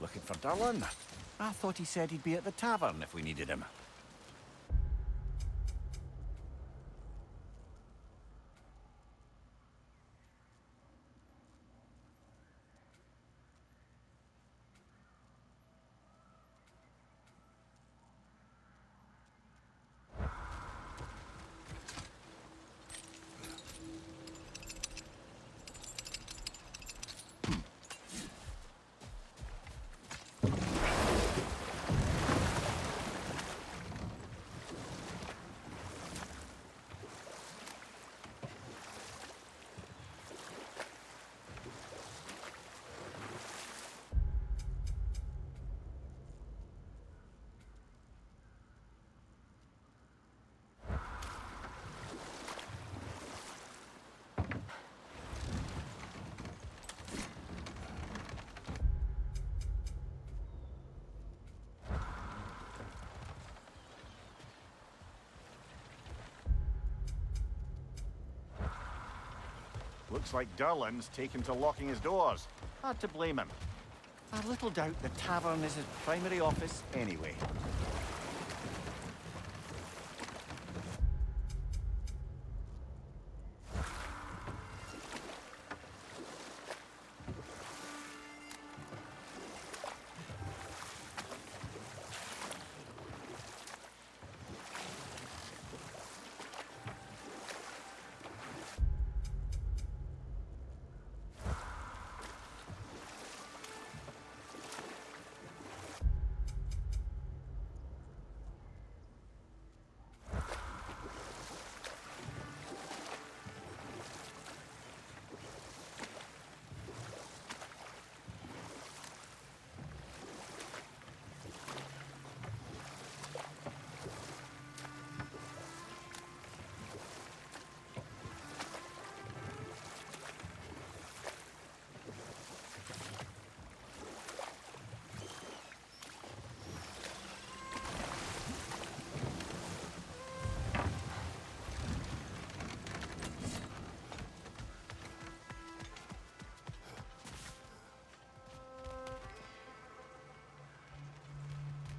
Looking for Durlin? I thought he said he'd be at the tavern if we needed him. Looks like Durlin's taken to locking his doors. Hard to blame him. I little doubt the tavern is his primary office anyway.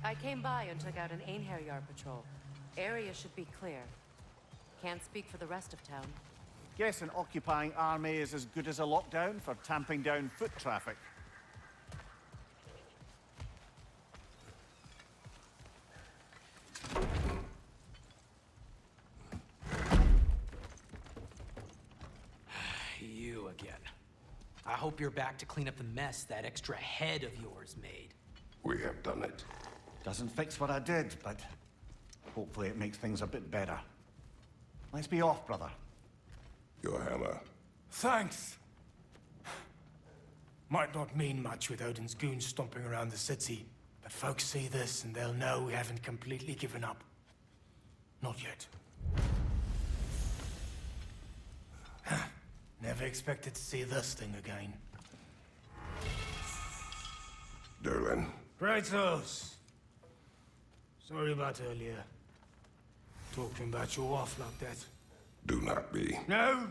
I came by and took out an Einherjar patrol. Area should be clear. Can't speak for the rest of town. Guess an occupying army is as good as a lockdown for tamping down foot traffic. You again. I hope you're back to clean up the mess that extra head of yours made. We have done it. Doesn't fix what I did, but hopefully it makes things a bit better. Let's be off, brother. Your hammer. Thanks. Might not mean much with Odin's goons stomping around the city, but folks see this and they'll know we haven't completely given up. Not yet. Never expected to see this thing again. Durlin. Kratos! Sorry about earlier. Talking about your wife like that. Do not be. No,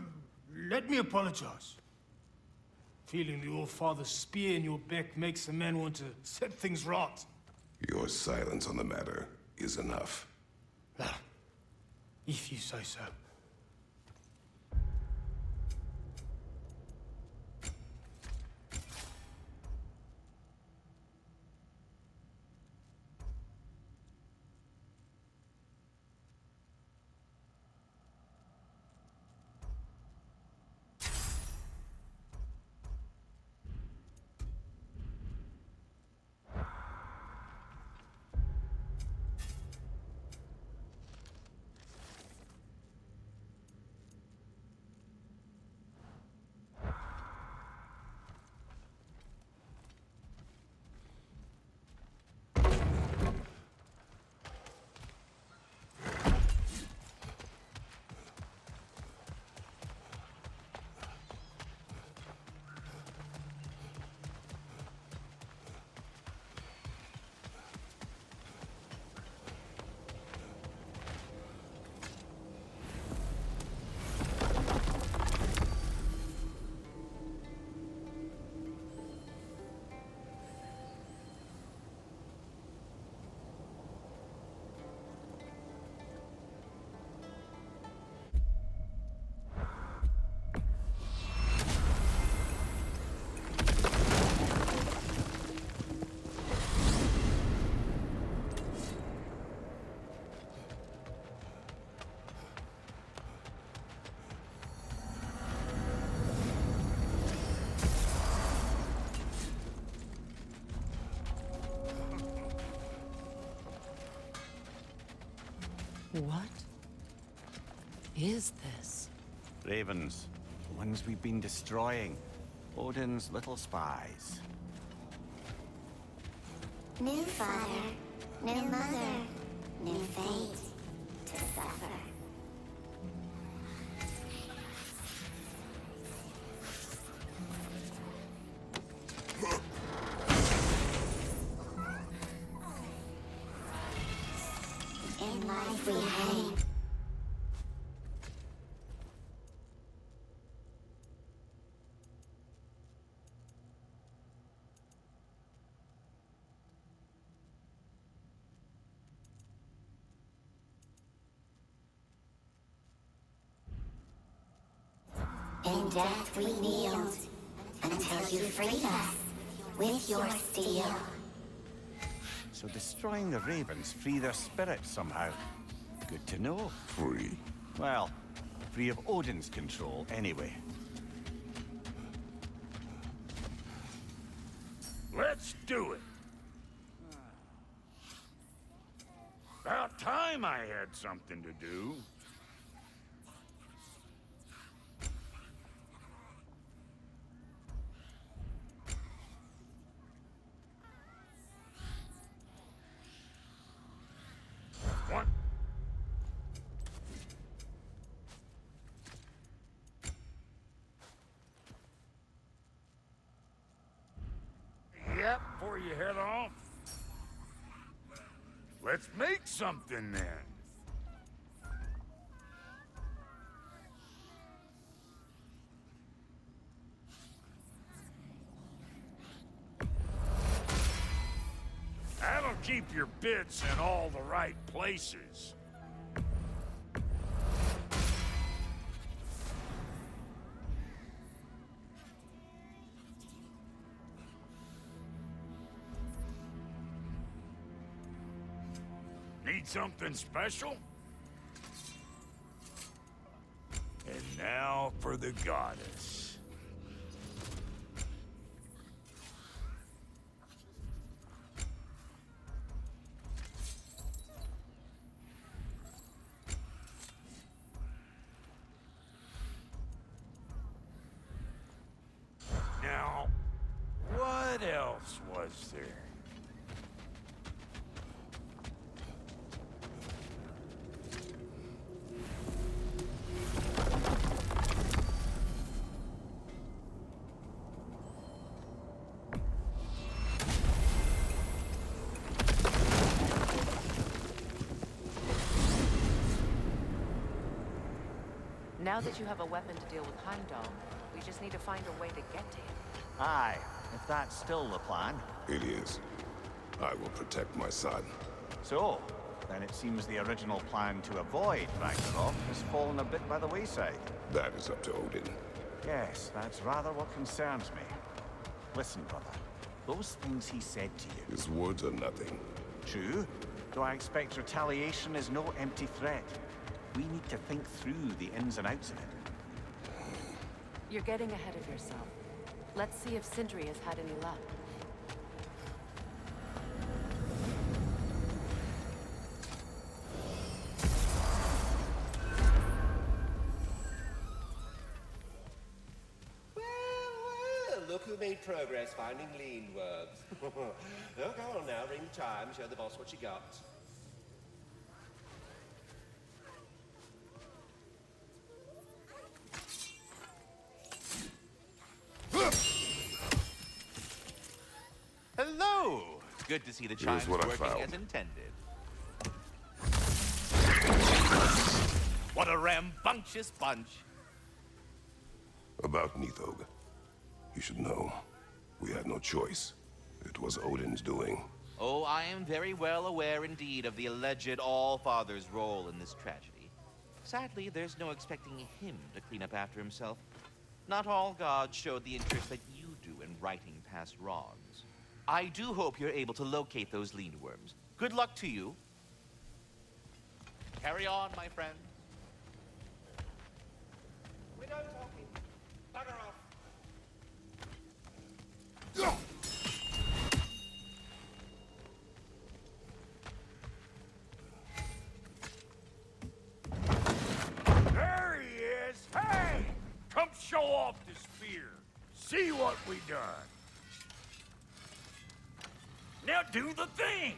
let me apologize. Feeling the All-Father's spear in your back makes a man want to set things right. Your silence on the matter is enough. Ah, if you say so. What is this? Ravens. The ones we've been destroying. Odin's little spies. New father, new mother, new fate to suffer. In life we hate. In death we kneeled, until you freed us, with your steel. So destroying the ravens free their spirits somehow. Good to know. Free. Well, free of Odin's control anyway. Let's do it. About time I had something to do. What? Yep, before you head off. Let's make something then. That'll keep your bits in all the right places. Need something special? And now for the goddess. Now, what else was there? Now that you have a weapon to deal with Heimdall, we just need to find a way to get to him. Aye, if that's still the plan. It is. I will protect my son. So, then it seems the original plan to avoid Ragnarok has fallen a bit by the wayside. That is up to Odin. Yes, that's rather what concerns me. Listen, brother. Those things he said to you. His words are nothing. True. Though I expect retaliation is no empty threat. We need to think through the ins and outs of it. You're getting ahead of yourself. Let's see if Sindri has had any luck. Well, look who made progress finding lean worms. Oh, go on now, ring the chime, show the boss what you got. Hello! Good to see the chimes what I working found. as intended. What a rambunctious bunch! About Nithog. You should know. We had no choice. It was Odin's doing. Oh, I am very well aware indeed of the alleged All-Father's role in this tragedy. Sadly, there's no expecting him to clean up after himself. Not all gods showed the interest that you do in righting past wrongs. I do hope you're able to locate those lean worms. Good luck to you. Carry on, my friend. We're done talking. Bugger off. See what we done. Now do the thing!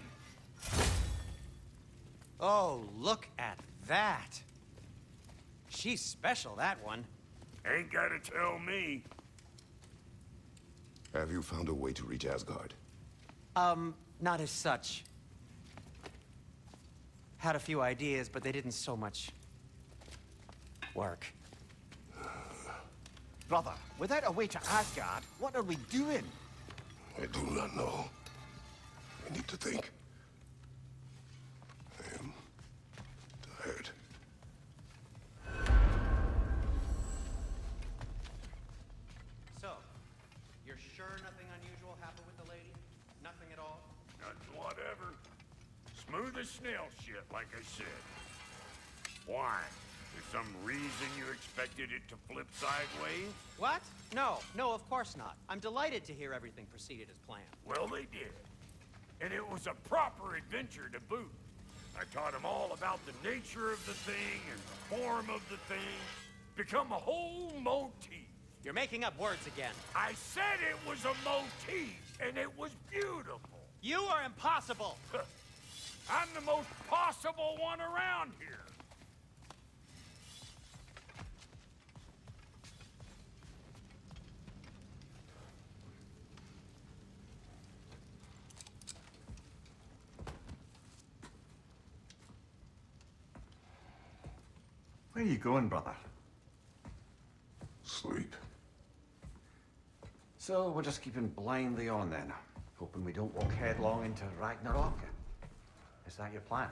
Oh, look at that. She's special, that one. Ain't gotta tell me. Have you found a way to reach Asgard? Not as such. Had a few ideas, but they didn't so much work. Brother, without a way to Asgard, what are we doing? I do not know. I need to think. I am tired. So, you're sure nothing unusual happened with the lady? Nothing at all? Nothing whatever. Smooth as snail shit, like I said. Why? There's some reason you expected it to flip sideways? What? No, of course not. I'm delighted to hear everything proceeded as planned. Well, they did. And it was a proper adventure to boot. I taught them all about the nature of the thing and the form of the thing. Become a whole motif. You're making up words again. I said it was a motif, and it was beautiful. You are impossible! I'm the most possible one around here. Where are you going, brother? Sleep. So we're just keeping blindly on then, hoping we don't walk headlong into Ragnarök. Is that your plan?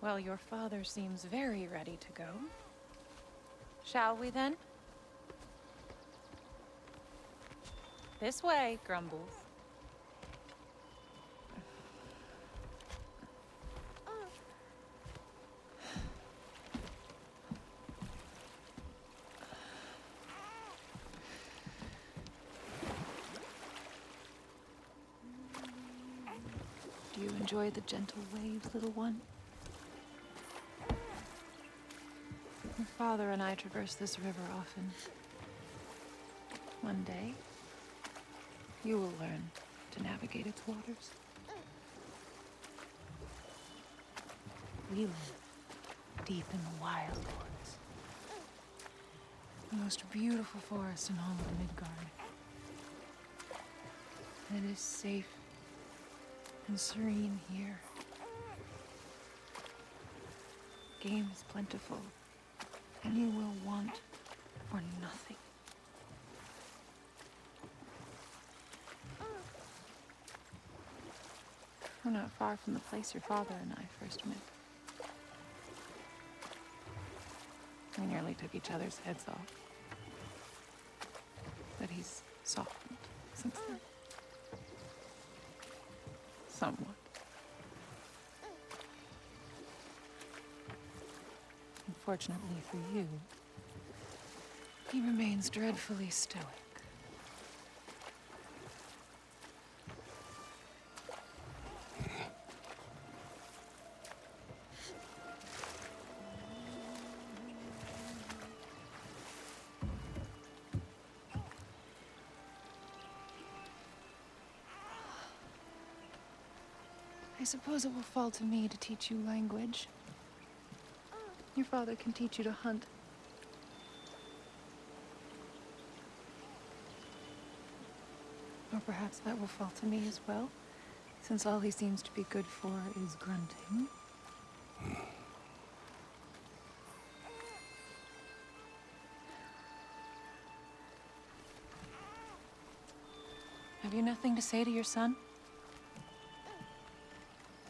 Well, your father seems very ready to go. Shall we then? This way, Grumbles. Do you enjoy the gentle waves, little one? Your father and I traverse this river often. One day, you will learn to navigate its waters. We live deep in the wild woods. The most beautiful forest in all of Midgard. And it is safe and serene here. Game is plentiful, and you will want for nothing. We're not far from the place your father and I first met. We nearly took each other's heads off. But he's softened since then. Somewhat. Unfortunately for you, he remains dreadfully stoic. I suppose it will fall to me to teach you language. Your father can teach you to hunt. Or perhaps that will fall to me as well, since all he seems to be good for is grunting. Have you nothing to say to your son?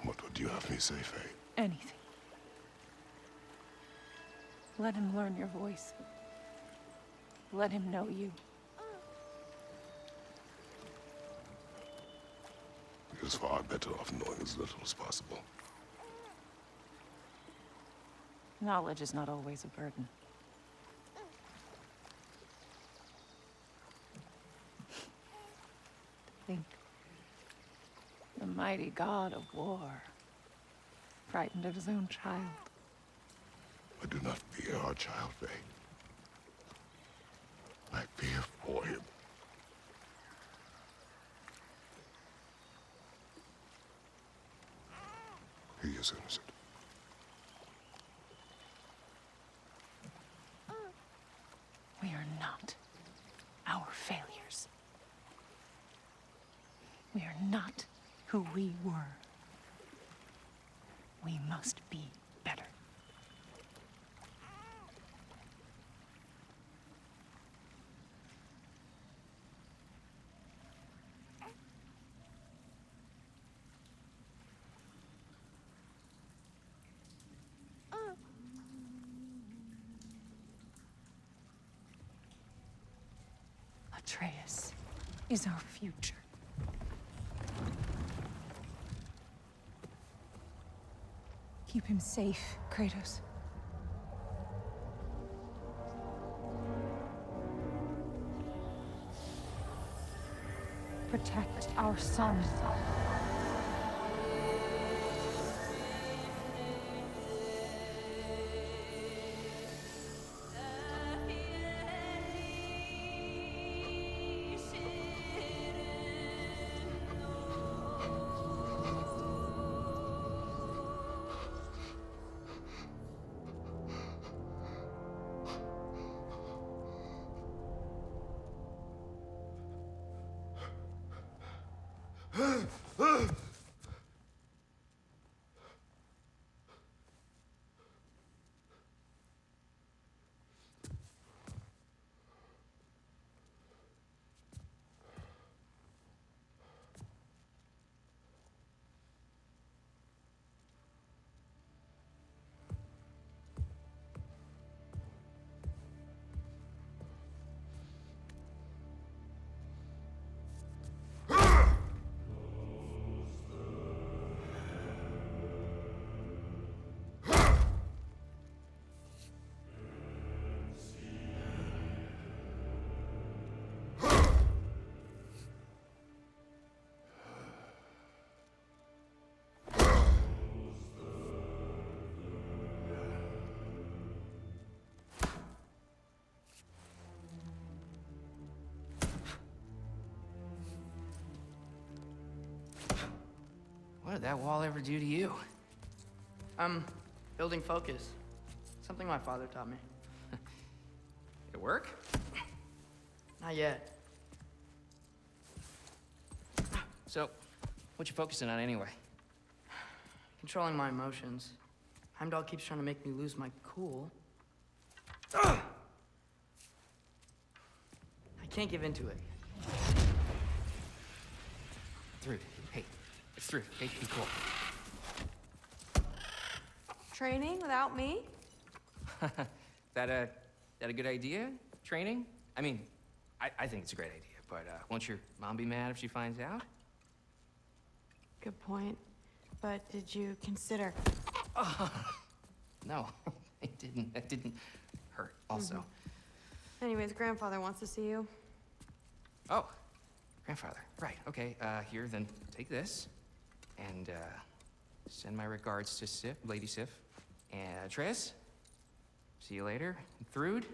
What would you have me say, Faye? Anything. Let him learn your voice. Let him know you. He is far better off knowing as little as possible. Knowledge is not always a burden. Think. The mighty god of war, frightened of his own child. I do not fear our child, Faye. I fear for him. He is innocent. We are not our failures. We are not who we were. We must be better. Atreus is our future. Keep him safe, Kratos. Protect our son. What'd that wall ever do to you? I'm building focus. Something my father taught me. It work? Not yet. So, what you focusing on anyway? Controlling my emotions. Heimdall keeps trying to make me lose my cool. I can't give into it. Thrud, hey, it's Thrud. Hey, be cool. Training without me? That a good idea? Training? I mean, I think it's a great idea, but won't your mom be mad if she finds out? Good point. But did you consider... No, it didn't. That didn't hurt, also. Anyways, grandfather wants to see you. Oh, grandfather. Right, okay. Here, then take this. And, send my regards to Sif, Lady Sif. And Atreus. See you later. Thrud.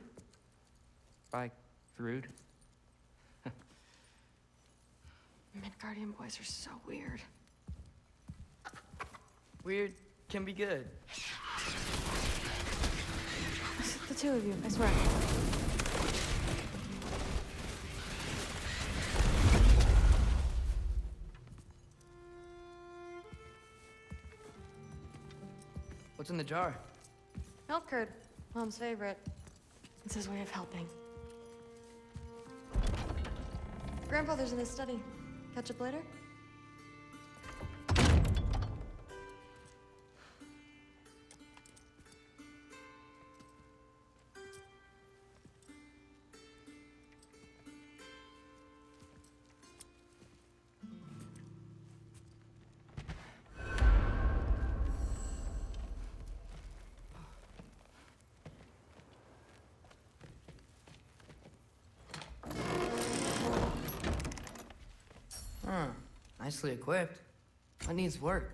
Bye, Thrud. Midgardian boys are so weird. Weird can be good. It's the two of you, I swear. What's in the jar? Milk curd, Mom's favorite. It's his way of helping. Grandfather's in his study. Catch up later? Nicely equipped. What needs work?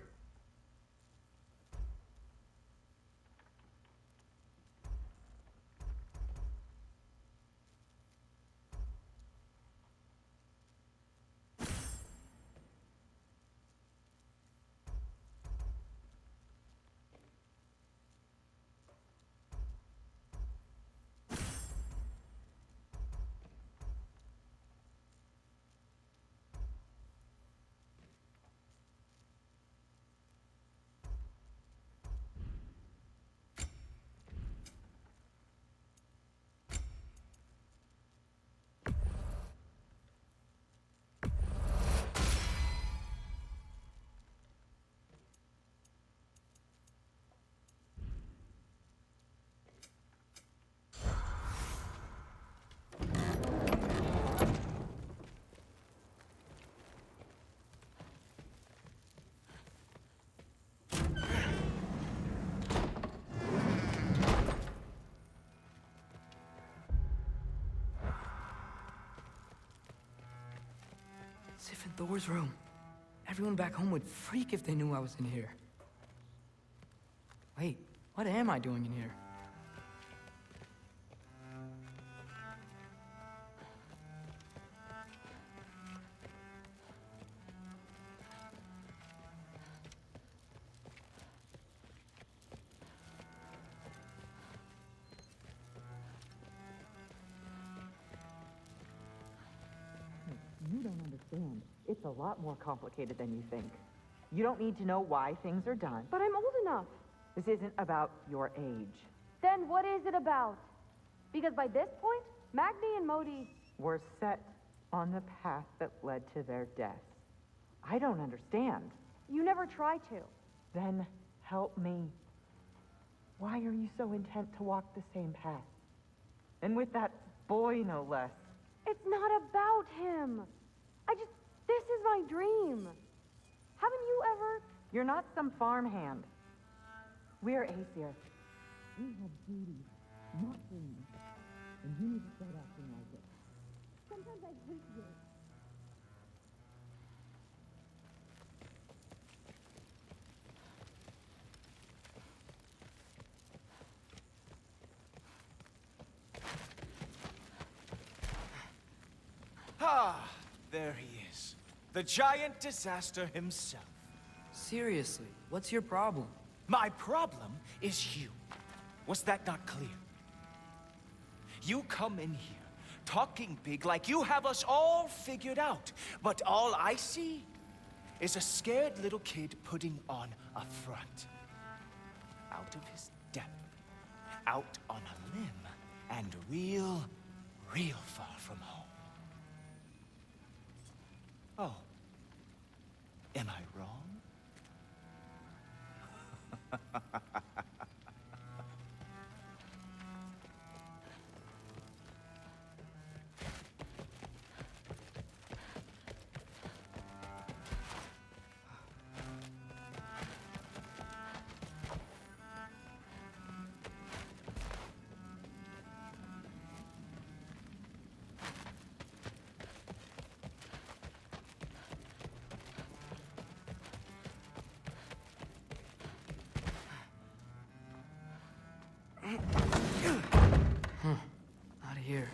Sif and Thor's room. Everyone back home would freak if they knew I was in here. Wait, what am I doing in here? You don't understand. It's a lot more complicated than you think. You don't need to know why things are done. But I'm old enough. This isn't about your age. Then what is it about? Because by this point, Magni and Modi... We're set on the path that led to their death. I don't understand. You never try to. Then help me. Why are you so intent to walk the same path? And with that boy, no less. It's not about him. This is my dream. Haven't you ever... You're not some farmhand. We're Aesir. We have duties, not dreams. And you need to start acting like it. Sometimes I hate you. Ah, there he is. The giant disaster himself. seriously, what's your problem? My problem is you. Was that not clear? You come in here, talking big like you have us all figured out, but all I see is a scared little kid putting on a front. Out of his depth, out on a limb, and real far from home. Oh, am I wrong? Not here.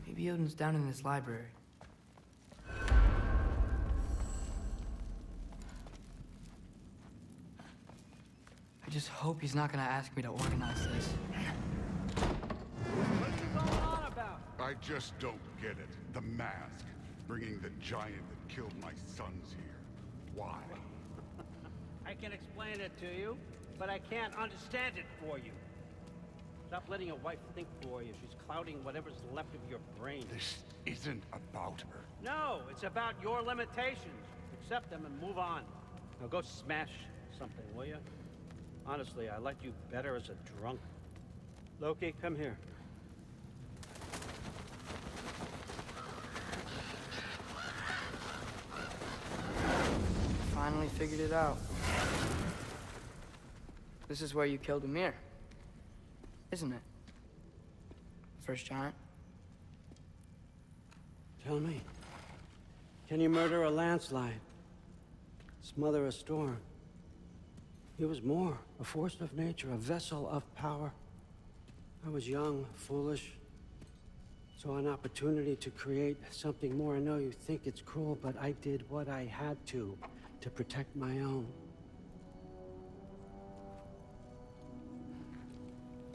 Maybe Odin's down in this library. I just hope he's not gonna ask me to organize this. What's this all on about? I just don't get it. The mask. Bringing the giant that killed my sons here. Why? I can explain it to you, but I can't understand it for you. Stop letting your wife think for you. She's clouding whatever's left of your brain. This isn't about her. No, it's about your limitations. Accept them and move on. Now go smash something, will you? Honestly, I liked you better as a drunk. Loki, come here. Finally figured it out. This is where you killed Ymir, isn't it? First giant? Tell me, can you murder a landslide? Smother a storm? He was more, a force of nature, a vessel of power. I was young, foolish, saw an opportunity to create something more. I know you think it's cruel, but I did what I had to protect my own.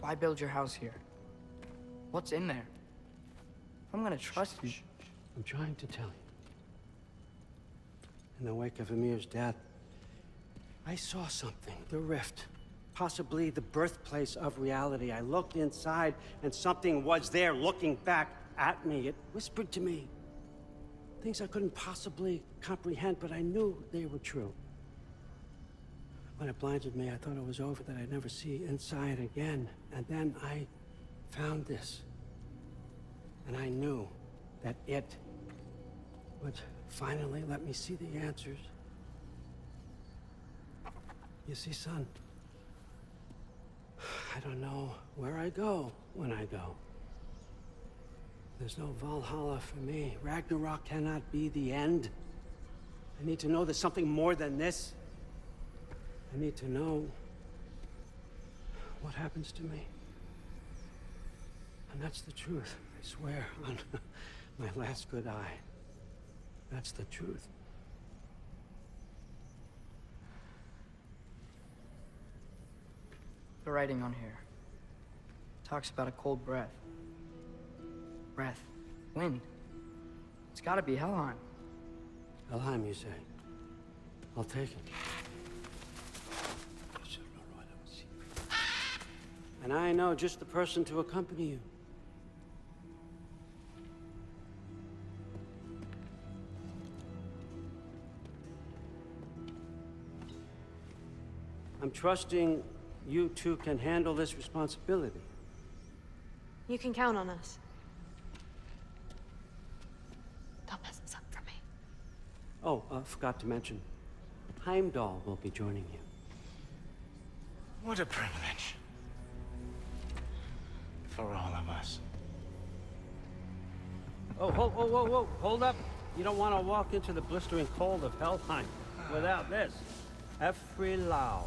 Why build your house here? What's in there? I'm gonna trust you. I'm trying to tell you. In the wake of Ymir's death, I saw something. The rift. Possibly the birthplace of reality. I looked inside, and something was there looking back at me. It whispered to me things I couldn't possibly comprehend, but I knew they were true. When it blinded me, I thought it was over, that I'd never see inside again. And then I found this. And I knew that it would finally let me see the answers. You see, son, I don't know where I go when I go. There's no Valhalla for me. Ragnarök cannot be the end. I need to know there's something more than this. I need to know what happens to me. And that's the truth, I swear, on my last good eye. That's the truth. The writing on here talks about a cold breath. Breath. Wind. It's gotta be Helheim. Helheim, you say? I'll take it. And I know just the person to accompany you. I'm trusting you two can handle this responsibility. You can count on us. Don't mess this up for me. Oh, forgot to mention, Heimdall will be joining you. What a privilege. For all of us. Oh, whoa, hold up. You don't want to walk into the blistering cold of Helheim without this. Every Lao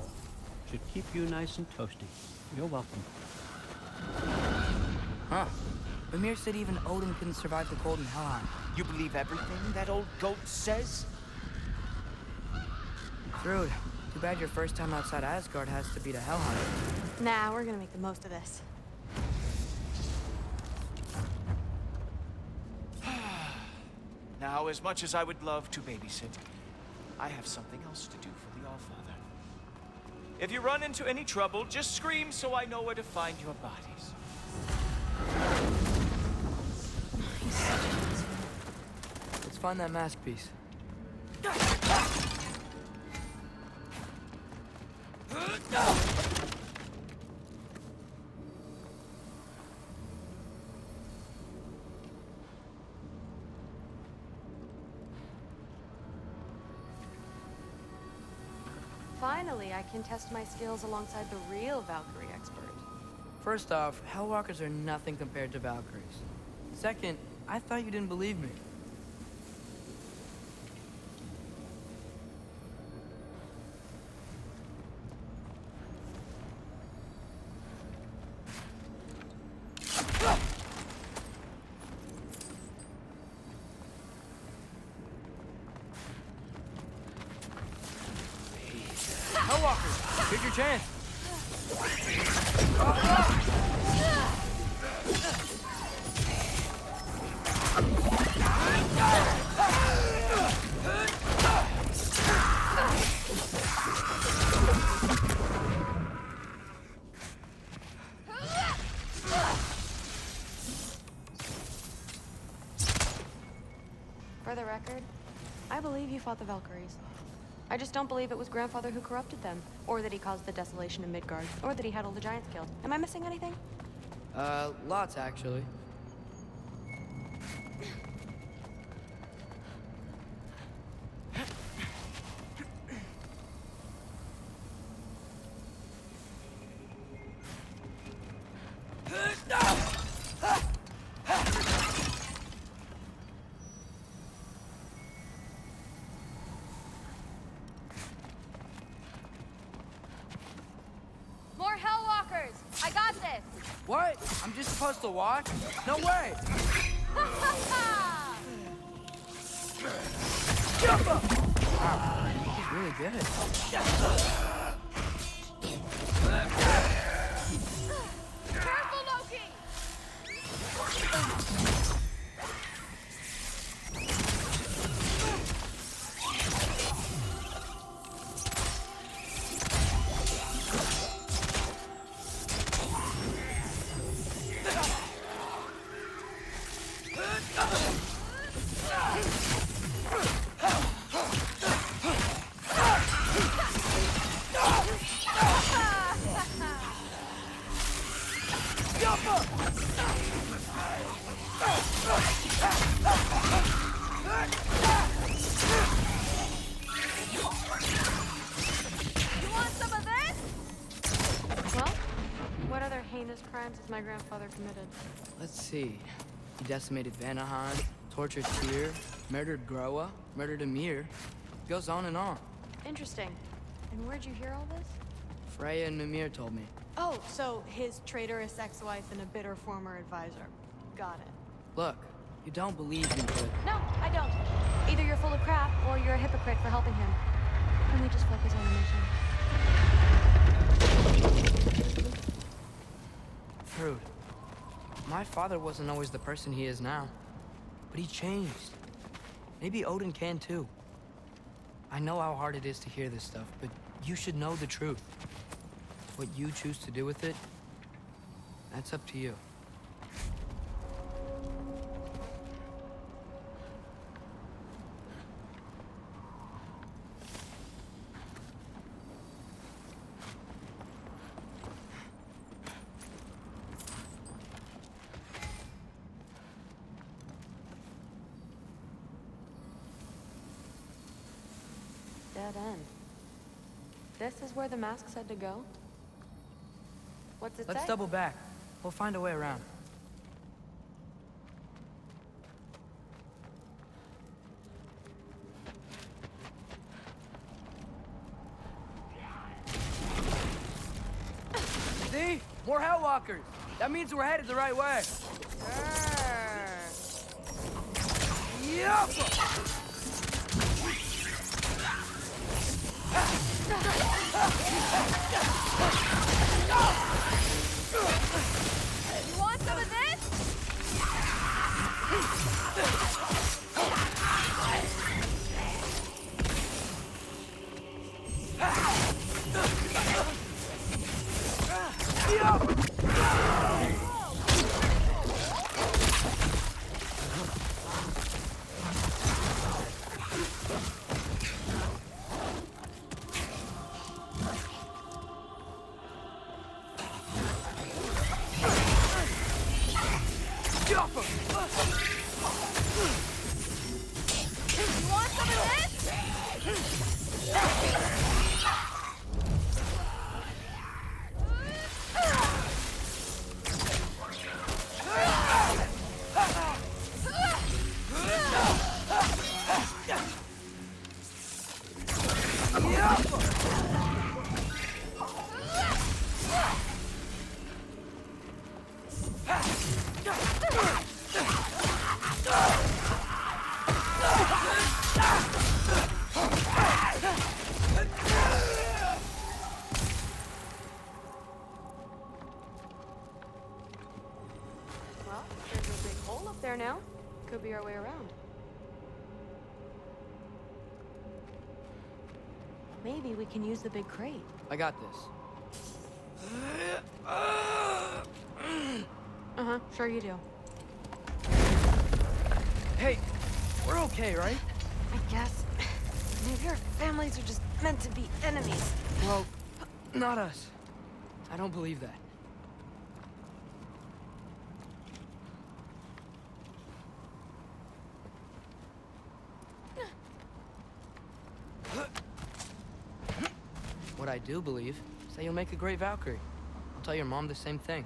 should keep you nice and toasty. You're welcome. Huh. Ymir said even Odin couldn't survive the cold in Helheim. You believe everything that old goat says? Rude. Too bad your first time outside Asgard has to be to Helheim. Nah, we're gonna make the most of this. Now, as much as I would love to babysit, I have something else to do for the Allfather. If you run into any trouble, just scream so I know where to find your bodies. Let's find that mask piece. Finally, I can test my skills alongside the real Valkyrie expert. First off, Hellwalkers are nothing compared to Valkyries. Second, I thought you didn't believe me. Hellwalkers, here's your chance. For the record, I believe you fought the Valkyries. I just don't believe it was Grandfather who corrupted them, or that he caused the desolation in Midgard, or that he had all the giants killed. Am I missing anything? Lots actually. More Hellwalkers! I got this! What? I'm just supposed to watch? No way! Jump up! Wow, he's really good. Careful, Loki! You want some of this? Well, what other heinous crimes has my grandfather committed? Let's see. He decimated Vanaheim, tortured Tyr, murdered Groa, murdered Ymir. Goes on and on. Interesting. And where'd you hear all this? Freya and Mimir told me. Oh, so his traitorous ex-wife and a bitter former advisor. Got it. Look, you don't believe me, but... No, I don't. Either you're full of crap, or you're a hypocrite for helping him. Can we just focus on the mission? Fruit. My father wasn't always the person he is now. But he changed. Maybe Odin can too. I know how hard it is to hear this stuff, but you should know the truth. What you choose to do with it, that's up to you. Dead end. This is where the mask said to go? What's it Let's say? double back. We'll find a way around. See? More Hellwalkers! That means we're headed the right way. Yup! You want some of this? You want some of this? Well, there's a big hole up there now. Could be our way around. Maybe we can use the big crate. I got this. Uh-huh, sure you do. Hey, we're okay, right? I guess. Maybe our families are just meant to be enemies. Well, not us. I don't believe that. What I do believe is that you'll make a great Valkyrie. I'll tell your mom the same thing,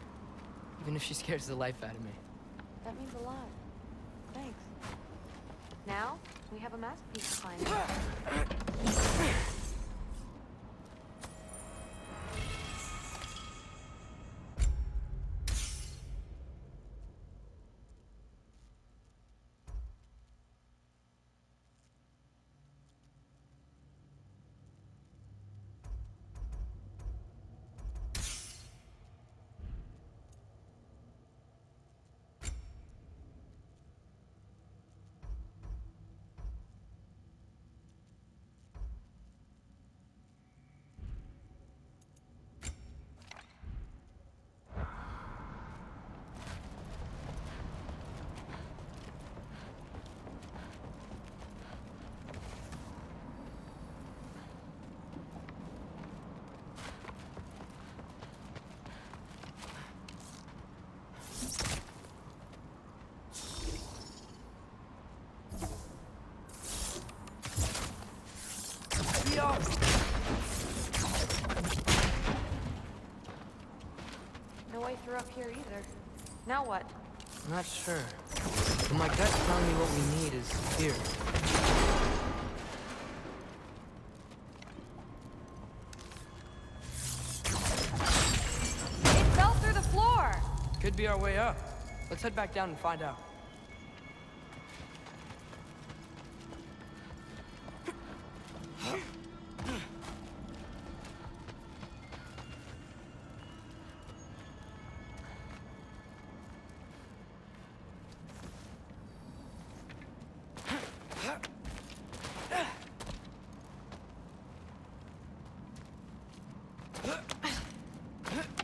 even if she scares the life out of me. That means a lot. Thanks. Now, we have a masterpiece to find. No way through up here either. Now what? I'm not sure. But my gut's telling me what we need is here. It fell through the floor! Could be our way up. Let's head back down and find out.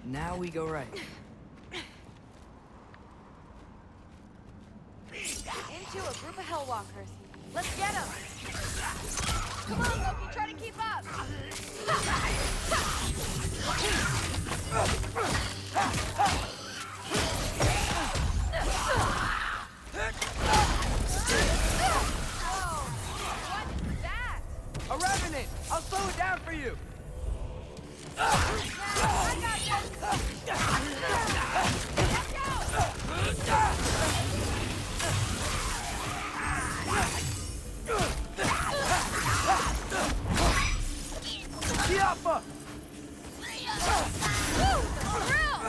Now we go right. Into a group of hellwalkers. Let's get them! Come on, Loki, try to keep up! What's that? A revenant! I'll slow it down for you! I got Chiappa! Woo! The thrill!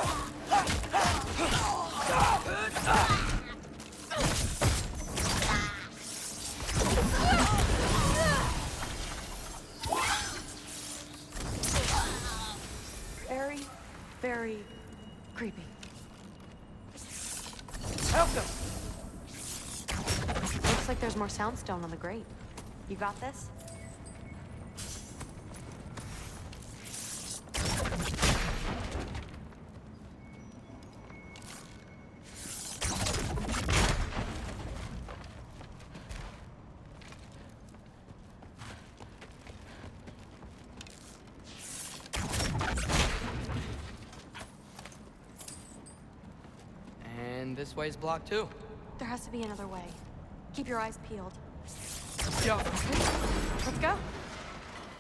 like there's more soundstone on the grate. You got this? And this way's blocked too. There has to be another way. Keep your eyes peeled. Yo. Let's go.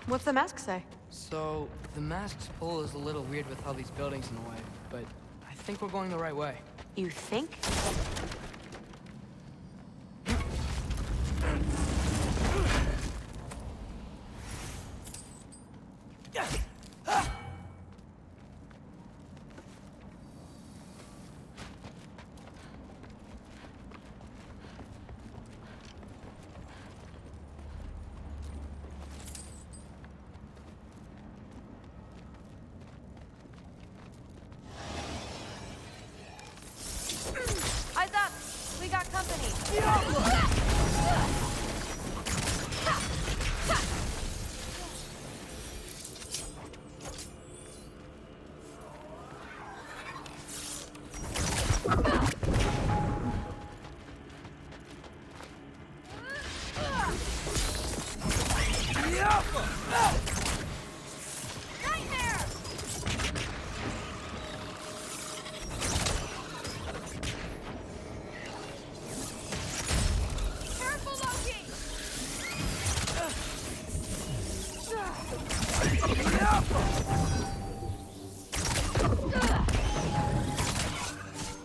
What's the mask say? So, the mask's pull is a little weird with all these buildings in the way, but I think we're going the right way. You think? Eyes up! We got company!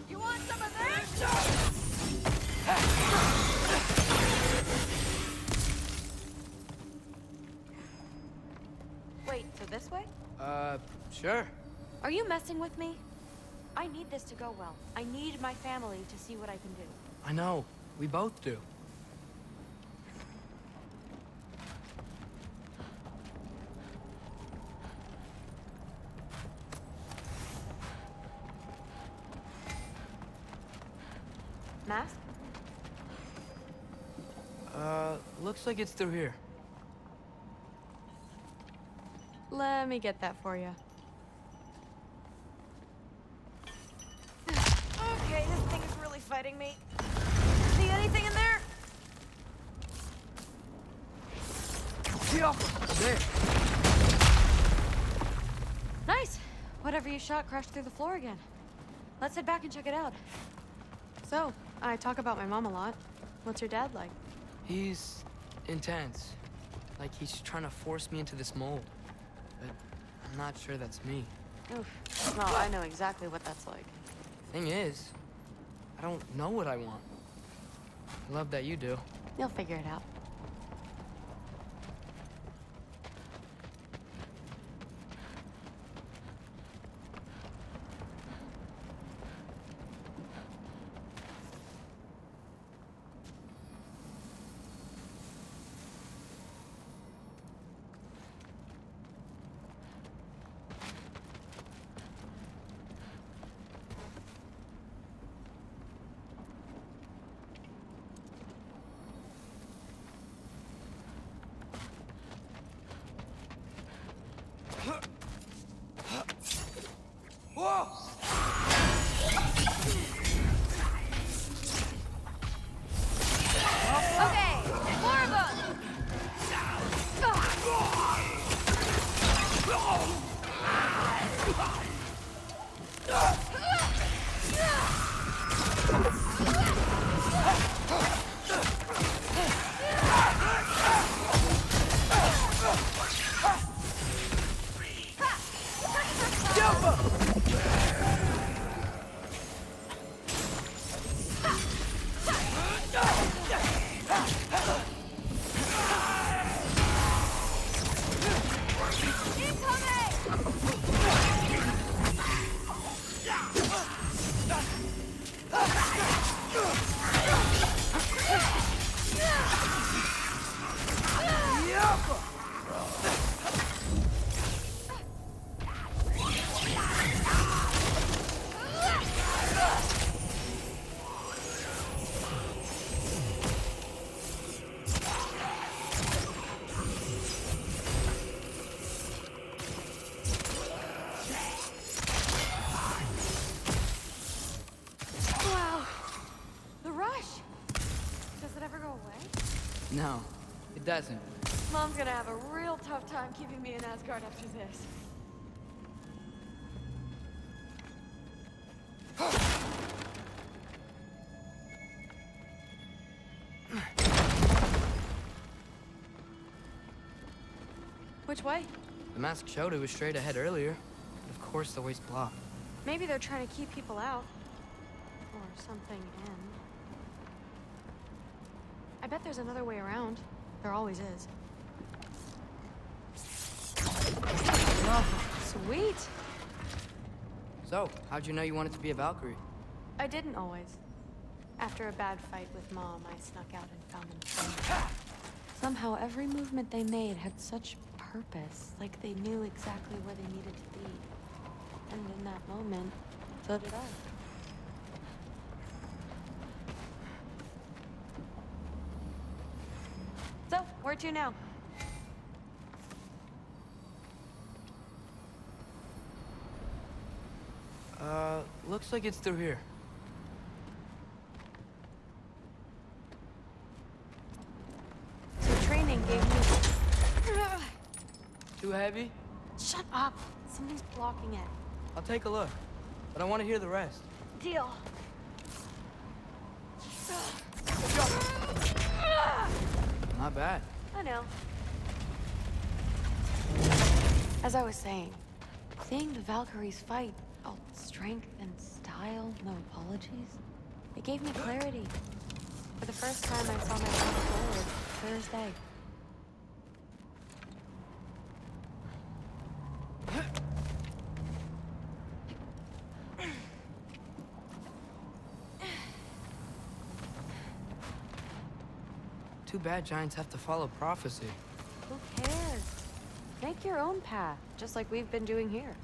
You want some of this? Wait, so this way? Sure. Are you messing with me? I need this to go well. I need my family to see what I can do. I know. We both do. Mask? Looks like it's through here. Let me get that for you. Okay, this thing is really fighting me. See anything in there? There. Nice! Whatever you shot crashed through the floor again. Let's head back and check it out. So, I talk about my mom a lot. What's your dad like? He's intense. Like he's trying to force me into this mold. But I'm not sure that's me. Oof. Well, I know exactly what that's like. Thing is, I don't know what I want. I love that you do. You'll figure it out. No, it doesn't. Mom's gonna have a real tough time keeping me in Asgard after this. Which way? The mask showed it was straight ahead earlier. But of course the way's blocked. Maybe they're trying to keep people out. Or something in. I bet there's another way around. There always is. Sweet! So, how'd you know you wanted to be a Valkyrie? I didn't always. After a bad fight with Mom, I snuck out and found them. Somehow, every movement they made had such purpose, like they knew exactly where they needed to be. And in that moment, so did I. So, where to now? Looks like it's through here. So training gave me... Too heavy? Shut up! Somebody's blocking it. I'll take a look, but I want to hear the rest. Deal. Not bad. I know. As I was saying, seeing the Valkyries fight, all strength and style, no apologies, it gave me clarity. For the first time, I saw my path forward, clear as day. Too bad giants have to follow prophecy. Who cares? Make your own path, just like we've been doing here.